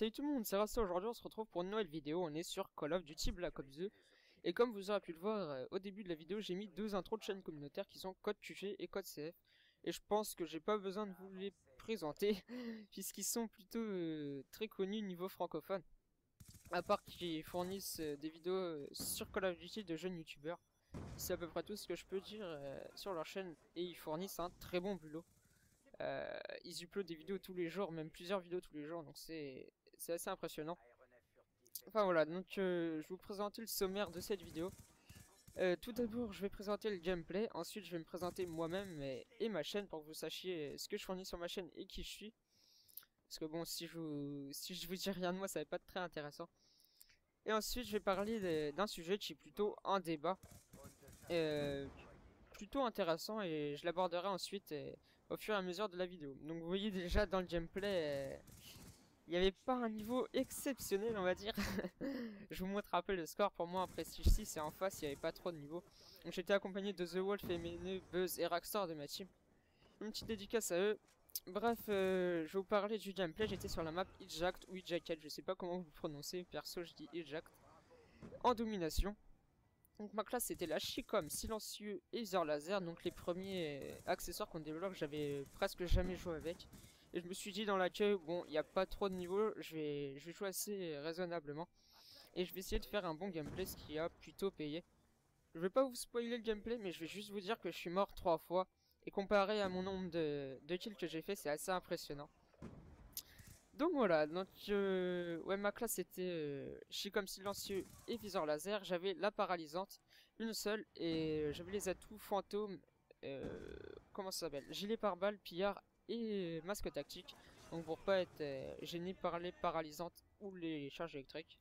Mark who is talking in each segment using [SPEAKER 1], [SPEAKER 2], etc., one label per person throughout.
[SPEAKER 1] Salut tout le monde, c'est Rasta. Aujourd'hui on se retrouve pour une nouvelle vidéo. On est sur Call of Duty Black Ops 2. Et comme vous aurez pu le voir au début de la vidéo, j'ai mis deux intros de chaîne communautaire qui sont Code QG et Code CF. Et je pense que j'ai pas besoin de vous les présenter puisqu'ils sont plutôt très connus niveau francophone. À part qu'ils fournissent des vidéos sur Call of Duty de jeunes youtubeurs. C'est à peu près tout ce que je peux dire sur leur chaîne. Et ils fournissent un très bon boulot. Ils uploadent des vidéos tous les jours, même plusieurs vidéos tous les jours, donc c'est assez impressionnant. Enfin voilà, donc je vais vous présenter le sommaire de cette vidéo. Tout d'abord, je vais présenter le gameplay, ensuite je vais me présenter moi-même et ma chaîne pour que vous sachiez ce que je fournis sur ma chaîne et qui je suis. Parce que bon, si je vous dis rien de moi, ça va pas être très intéressant. Et ensuite, je vais parler d'un sujet qui est plutôt un débat. Plutôt intéressant et je l'aborderai ensuite au fur et à mesure de la vidéo. Donc vous voyez déjà dans le gameplay, il n'y avait pas un niveau exceptionnel on va dire. Je vous montre un peu le score pour moi en Prestige 6 et en face il n'y avait pas trop de niveau. Donc j'étais accompagné de The Wolf, MNE, Buzz et Rockstar de ma team. Une petite dédicace à eux. Bref, je vais vous parler du gameplay. J'étais sur la map Eject ou Eject, je sais pas comment vous prononcez, perso je dis Eject. En domination. Donc ma classe c'était la Chicom, silencieux et viseur laser, donc les premiers accessoires qu'on développe j'avais presque jamais joué avec. Et je me suis dit dans l'accueil, bon il n'y a pas trop de niveau, je vais jouer assez raisonnablement. Et je vais essayer de faire un bon gameplay, ce qui a plutôt payé. Je vais pas vous spoiler le gameplay, mais je vais juste vous dire que je suis mort 3 fois. Et comparé à mon nombre de kills que j'ai fait, c'est assez impressionnant. Donc voilà, donc ouais ma classe était Chicom silencieux et viseur laser, j'avais la paralysante, une seule, et j'avais les atouts fantôme, comment ça s'appelle, gilet pare-balles, pillard et masque tactique, donc pour pas être gêné par les paralysantes ou les charges électriques,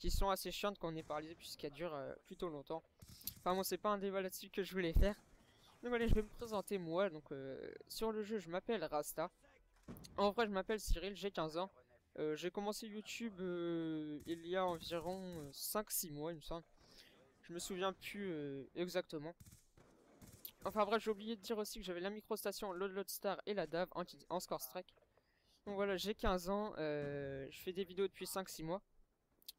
[SPEAKER 1] qui sont assez chiantes quand on est paralysé puisqu'elles durent plutôt longtemps. Enfin bon c'est pas un débat là-dessus que je voulais faire. Donc voilà, je vais me présenter moi, donc sur le jeu je m'appelle Rasta. En vrai, je m'appelle Cyril, j'ai 15 ans. J'ai commencé YouTube il y a environ 5-6 mois, il me semble. Je me souviens plus exactement. Enfin bref, j'ai oublié de dire aussi que j'avais la microstation, le Loadstar et la DAV en Score Strike. Donc voilà, j'ai 15 ans, je fais des vidéos depuis 5-6 mois.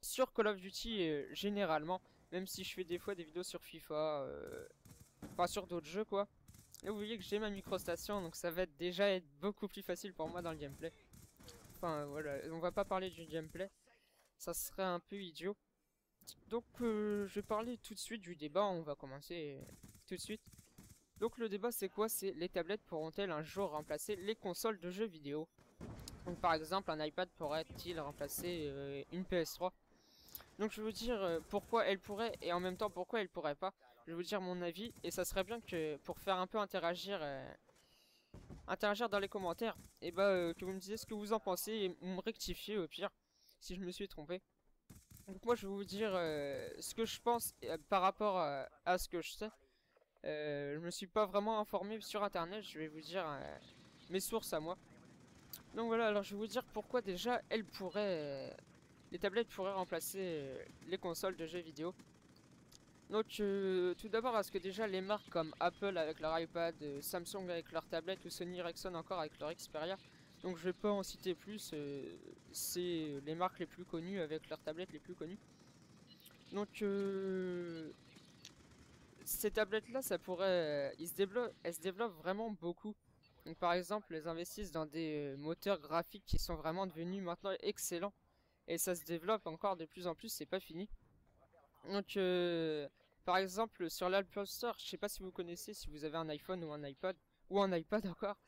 [SPEAKER 1] Sur Call of Duty, généralement, même si je fais des fois des vidéos sur FIFA, enfin sur d'autres jeux quoi. Et vous voyez que j'ai ma microstation, donc ça va déjà être beaucoup plus facile pour moi dans le gameplay. Enfin voilà, on va pas parler du gameplay, ça serait un peu idiot. Donc je vais parler tout de suite du débat, on va commencer tout de suite. Donc le débat c'est quoi? C'est les tablettes pourront-elles un jour remplacer les consoles de jeux vidéo? Donc par exemple un iPad pourrait-il remplacer une PS3? Donc je vais vous dire pourquoi elle pourrait et en même temps pourquoi elle pourrait pas. Je vais vous dire mon avis et ça serait bien que pour faire un peu interagir dans les commentaires et que vous me disiez ce que vous en pensez et me rectifier au pire si je me suis trompé. Donc moi je vais vous dire ce que je pense par rapport à ce que je sais. Je me suis pas vraiment informé sur internet, je vais vous dire mes sources à moi. Donc voilà, alors je vais vous dire pourquoi déjà les tablettes pourraient remplacer les consoles de jeux vidéo. Donc tout d'abord parce que déjà les marques comme Apple avec leur iPad, Samsung avec leur tablette ou Sony Ericsson encore avec leur Xperia, donc je vais pas en citer plus, c'est les marques les plus connues avec leurs tablettes les plus connues. Donc ces tablettes là ça pourrait, elles se développent vraiment beaucoup. Donc par exemple elles investissent dans des moteurs graphiques qui sont vraiment devenus maintenant excellents. Et ça se développe encore de plus en plus, c'est pas fini. Donc, par exemple, sur l'Apple Store, je sais pas si vous connaissez, si vous avez un iPhone ou un iPod, ou un iPad encore,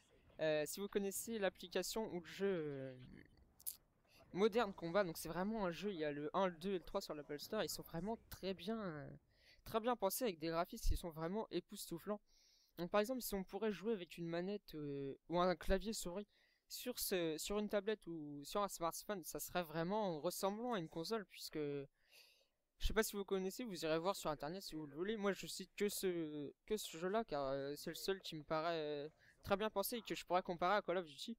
[SPEAKER 1] si vous connaissez l'application ou le jeu Modern Combat, donc c'est vraiment un jeu, il y a le 1, le 2 et le 3 sur l'Apple Store, ils sont vraiment très bien pensés avec des graphismes qui sont vraiment époustouflants. Donc par exemple, si on pourrait jouer avec une manette ou un clavier souris sur une tablette ou sur un smartphone, ça serait vraiment ressemblant à une console puisque je sais pas si vous connaissez, vous irez voir sur internet si vous le voulez. Moi je cite que ce jeu-là car c'est le seul qui me paraît très bien pensé et que je pourrais comparer à Call of Duty.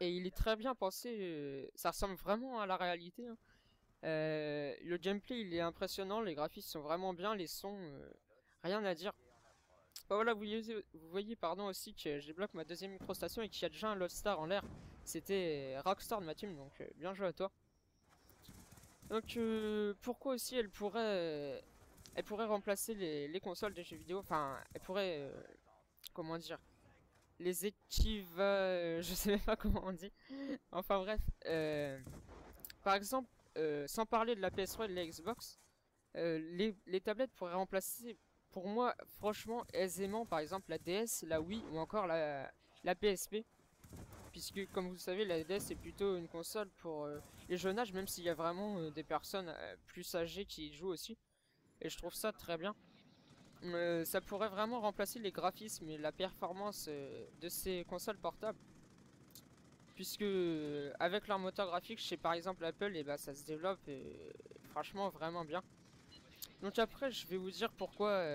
[SPEAKER 1] Et il est très bien pensé, ça ressemble vraiment à la réalité. Hein. Le gameplay il est impressionnant, les graphismes sont vraiment bien, les sons, rien à dire. Bah voilà, vous voyez pardon aussi que je débloque ma deuxième microstation et qu'il y a déjà un Loadstar en l'air. c'était Rockstar de ma team, donc bien joué à toi. Donc pourquoi aussi elle pourrait remplacer les consoles de jeux vidéo, enfin elle pourrait, comment dire, les équiva, je sais même pas comment on dit. Enfin bref, par exemple, sans parler de la PS3 et de la Xbox, les tablettes pourraient remplacer, pour moi, franchement, aisément, par exemple, la DS, la Wii ou encore la PSP. Puisque, comme vous le savez, la DS est plutôt une console pour les jeunes âges, même s'il y a vraiment des personnes plus âgées qui y jouent aussi. Et je trouve ça très bien. Ça pourrait vraiment remplacer les graphismes et la performance de ces consoles portables. Puisque avec leur moteur graphique chez par exemple Apple, et bah, ça se développe franchement vraiment bien. Donc après je vais vous dire pourquoi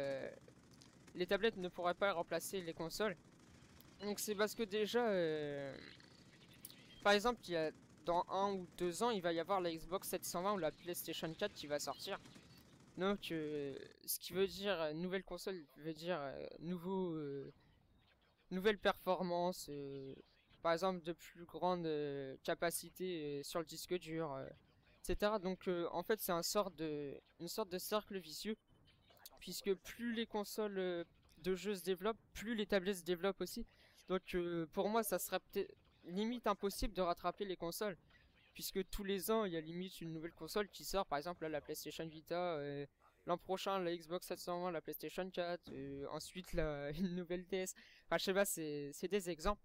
[SPEAKER 1] les tablettes ne pourraient pas remplacer les consoles. Donc c'est parce que déjà par exemple dans 1 ou 2 ans il va y avoir la Xbox 720 ou la PlayStation 4 qui va sortir. Donc ce qui veut dire nouvelle console veut dire nouvelle performance, par exemple de plus grande capacité sur le disque dur, etc. Donc en fait c'est une sorte de cercle vicieux, puisque plus les consoles de jeux se développent, plus les tablettes se développent aussi. Donc pour moi ça serait peut-être limite impossible de rattraper les consoles, puisque tous les ans il y a limite une nouvelle console qui sort, par exemple là, la PlayStation Vita, l'an prochain la Xbox 720, la PlayStation 4, ensuite une nouvelle DS. Enfin je sais pas, c'est des exemples.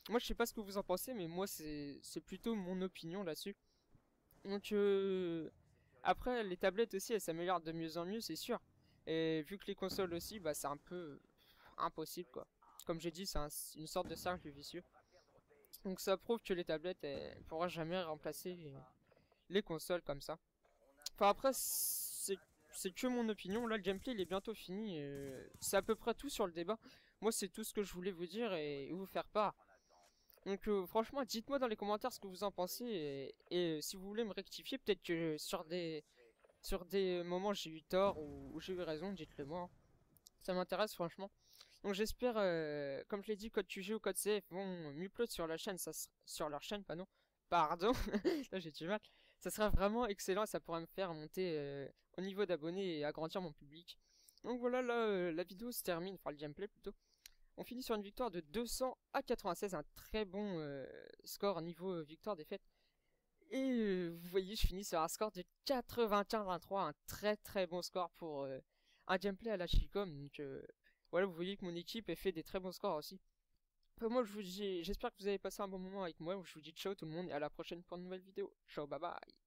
[SPEAKER 1] Moi je sais pas ce que vous en pensez, mais moi c'est plutôt mon opinion là-dessus. Donc après les tablettes aussi elles s'améliorent de mieux en mieux, c'est sûr. Et vu que les consoles aussi, bah c'est un peu impossible quoi. Comme j'ai dit, c'est une sorte de cercle vicieux. Donc ça prouve que les tablettes elles pourront jamais remplacer les consoles comme ça. Enfin après c'est que mon opinion. Là le gameplay il est bientôt fini. C'est à peu près tout sur le débat. Moi c'est tout ce que je voulais vous dire et vous faire part. Donc franchement dites-moi dans les commentaires ce que vous en pensez et si vous voulez me rectifier, peut-être que sur des moments j'ai eu tort ou j'ai eu raison, dites-le moi, hein. Ça m'intéresse franchement. Donc j'espère, comme je l'ai dit, Code QG ou Code CF vont m'upload sur la chaîne, sur leur chaîne, pardon, là j'ai du mal. Ça sera vraiment excellent et ça pourra me faire monter au niveau d'abonnés et agrandir mon public. Donc voilà, là la vidéo se termine, enfin le gameplay plutôt. On finit sur une victoire de 200 à 96, un très bon score niveau victoire-défaite. Et vous voyez, je finis sur un score de 95-23, un très très bon score pour un gameplay à la Chicom. Donc voilà, vous voyez que mon équipe a fait des très bons scores aussi. Enfin, moi, je vous dis, j'espère que vous avez passé un bon moment avec moi. Je vous dis ciao tout le monde et à la prochaine pour une nouvelle vidéo. Ciao, bye bye.